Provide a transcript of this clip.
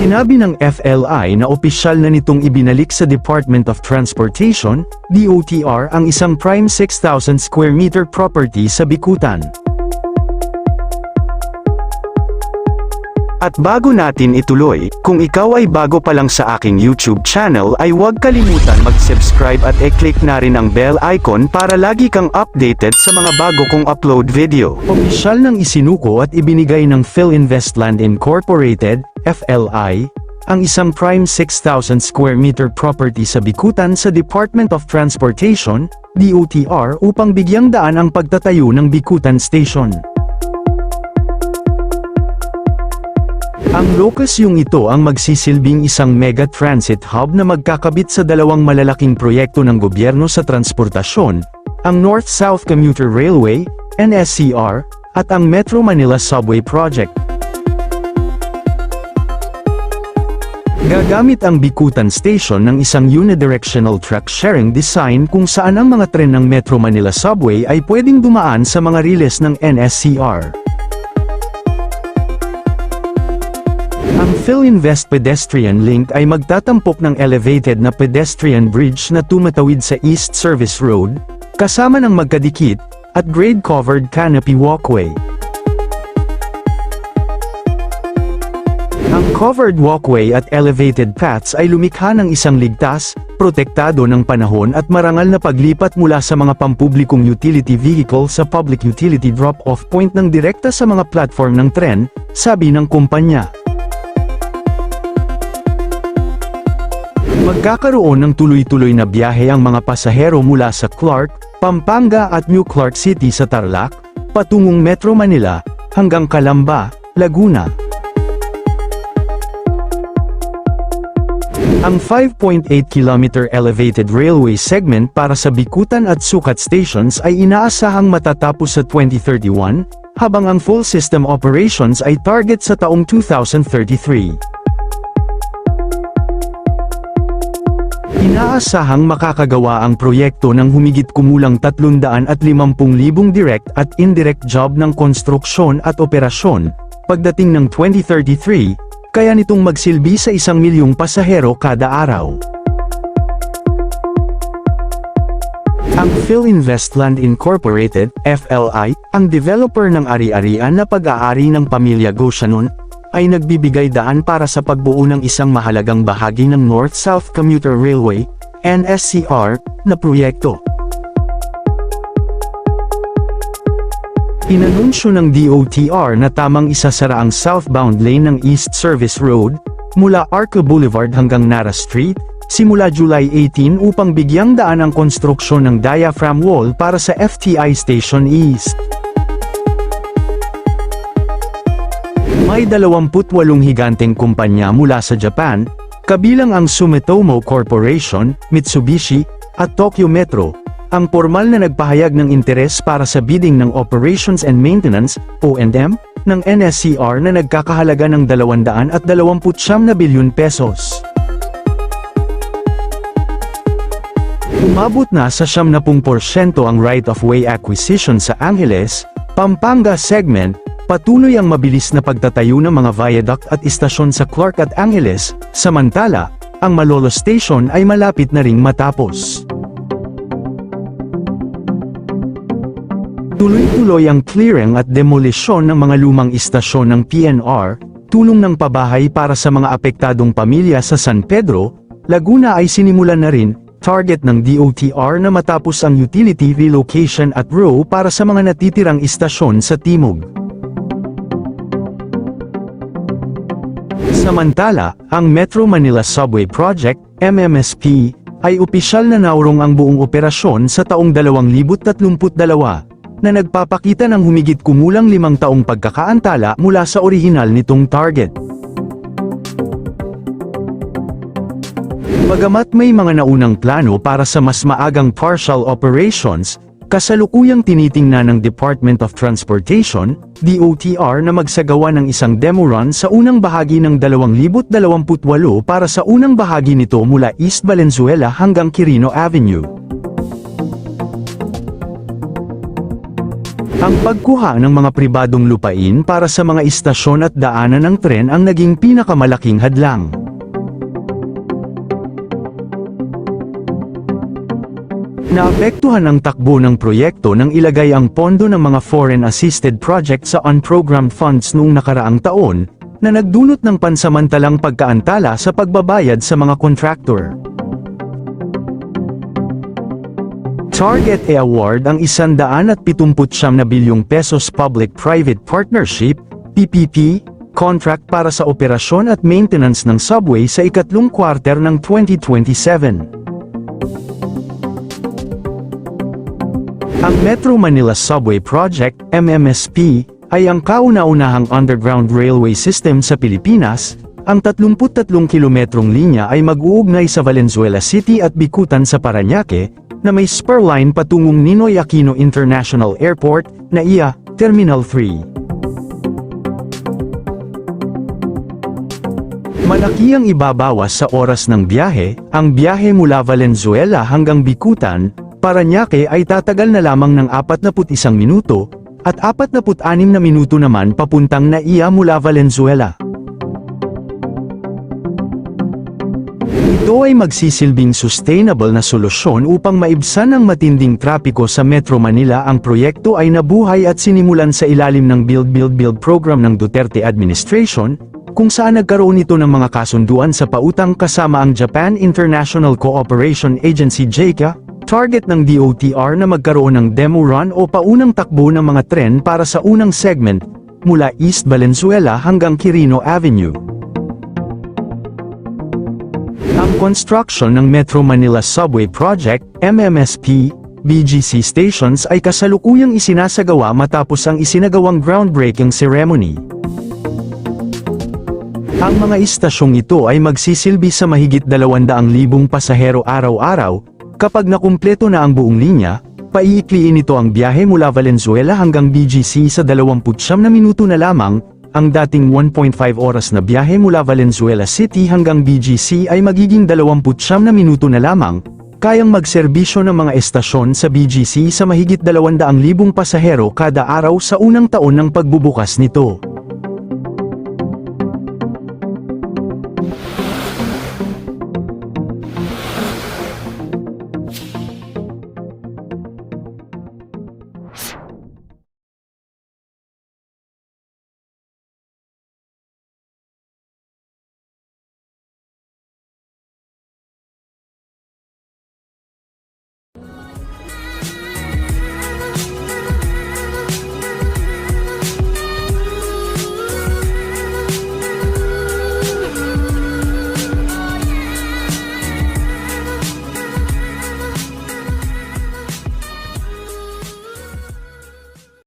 Sinabi ng FLI na opisyal na nitong ibinalik sa Department of Transportation, DOTR ang isang prime 6,000 square meter property sa Bicutan. At bago natin ituloy, kung ikaw ay bago pa lang sa aking YouTube channel ay huwag kalimutan mag-subscribe at i-click na rin ang bell icon para lagi kang updated sa mga bago kong upload video. Opisyal nang isinuko at ibinigay ng Philinvestland Incorporated, FLI, ang isang prime 6,000 square meter property sa Bicutan sa Department of Transportation, DOTR upang bigyang daan ang pagtatayo ng Bicutan Station. Ang lokasyong ito ang magsisilbing isang mega transit hub na magkakabit sa dalawang malalaking proyekto ng gobyerno sa transportasyon, ang North-South Commuter Railway, NSCR, at ang Metro Manila Subway Project. Gagamit ang Bicutan Station ng isang unidirectional track sharing design kung saan ang mga tren ng Metro Manila Subway ay pwedeng dumaan sa mga riles ng NSCR. Ang Philinvest Pedestrian Link ay magtatampok ng elevated na pedestrian bridge na tumatawid sa East Service Road, kasama ng magkadikit, at grade-covered canopy walkway. Ang covered walkway at elevated paths ay lumikha ng isang ligtas, protektado ng panahon at marangal na paglipat mula sa mga pampublikong utility vehicle sa public utility drop-off point ng direkta sa mga platform ng tren, sabi ng kumpanya. Magkakaroon ng tuloy-tuloy na biyahe ang mga pasahero mula sa Clark, Pampanga at New Clark City sa Tarlac, patungong Metro Manila, hanggang Calamba, Laguna. Ang 5.8-kilometer elevated railway segment para sa Bicutan at Sucat stations ay inaasahang matatapos sa 2031, habang ang full system operations ay target sa taong 2033. Inaasahang makakagawa ang proyekto ng humigit kumulang 350,000 direct at indirect job ng konstruksyon at operasyon, pagdating ng 2033, kaya nitong magsilbi sa 1,000,000 pasahero kada araw. Ang Philinvestland Incorporated, FLI, ang developer ng ari-arian na pag-aari ng pamilya Goshanon, ay nagbibigay daan para sa pagbuo ng isang mahalagang bahagi ng North-South Commuter Railway, NSCR, na proyekto. Inanunsyo ng DOTR na tamang isasara ang southbound lane ng East Service Road, mula Arca Boulevard hanggang Nara Street, simula July 18 upang bigyang daan ang konstruksyon ng diaphragm wall para sa FTI Station East. May 28 higanteng kumpanya mula sa Japan, kabilang ang Sumitomo Corporation, Mitsubishi, at Tokyo Metro, ang pormal na nagpahayag ng interes para sa bidding ng Operations and Maintenance, O&M, ng NSCR na nagkakahalaga ng 229 bilyon pesos. Umabot na sa 70% ang right-of-way acquisition sa Angeles, Pampanga segment, patuloy ang mabilis na pagtatayo ng mga viaduct at istasyon sa Clark at Angeles, samantala, ang Malolo Station ay malapit na ring matapos. Tuloy-tuloy ang clearing at demolisyon ng mga lumang istasyon ng PNR, tulong ng pabahay para sa mga apektadong pamilya sa San Pedro, Laguna ay sinimulan na rin, target ng DOTR na matapos ang utility relocation at row para sa mga natitirang istasyon sa Timog. Samantala, ang Metro Manila Subway Project, MMSP, ay opisyal na naurong ang buong operasyon sa taong 2032, na nagpapakita ng humigit kumulang 5 taong pagkakaantala mula sa orihinal nitong target. Bagamat may mga naunang plano para sa mas maagang partial operations, kasalukuyang tinitingnan ng Department of Transportation, DOTR na magsagawa ng isang demo run sa unang bahagi ng 2028 para sa unang bahagi nito mula East Valenzuela hanggang Quirino Avenue. Ang pagkuha ng mga pribadong lupain para sa mga istasyon at daanan ng tren ang naging pinakamalaking hadlang. Naapektuhan ang takbo ng proyekto nang ilagay ang pondo ng mga foreign-assisted project sa unprogrammed funds noong nakaraang taon, na nagdulot ng pansamantalang pagkaantala sa pagbabayad sa mga contractor. Target E-Award ang 179 na bilyong pesos Public-Private Partnership, PPP, contract para sa operasyon at maintenance ng subway sa ikatlong kwarter ng 2027. Ang Metro Manila Subway Project, MMSP, ay ang kauna-unahang underground railway system sa Pilipinas. Ang 33 kilometrong linya ay mag-uugnay sa Valenzuela City at Bicutan sa Parañaque, na may spur line patungong Ninoy Aquino International Airport, NAIA, Terminal 3. Malaki ang ibabawas sa oras ng biyahe. Ang biyahe mula Valenzuela hanggang Bicutan, Parañaque ay tatagal na lamang ng 41 minuto, at 46 na minuto naman papuntang NAIA mula Valenzuela. Ito ay magsisilbing sustainable na solusyon upang maibsan ang matinding trapiko sa Metro Manila. Ang proyekto ay nabuhay at sinimulan sa ilalim ng Build program ng Duterte administration, kung saan nagkaroon ito ng mga kasunduan sa pautang kasama ang Japan International Cooperation Agency JICA. Target ng DOTR na magkaroon ng demo run o paunang takbo ng mga tren para sa unang segment, mula East Valenzuela hanggang Quirino Avenue. Ang construction ng Metro Manila Subway Project, MMSP, BGC stations ay kasalukuyang isinasagawa matapos ang isinagawang groundbreaking ceremony. Ang mga istasyong ito ay magsisilbi sa mahigit 200,000 pasahero araw-araw. Kapag nakumpleto na ang buong linya, paiikliin ito ang biyahe mula Valenzuela hanggang BGC sa 29 na minuto na lamang. Ang dating 1.5 oras na biyahe mula Valenzuela City hanggang BGC ay magiging 29 na minuto na lamang, kayang magserbisyo ng mga estasyon sa BGC sa mahigit 200,000 pasahero kada araw sa unang taon ng pagbubukas nito.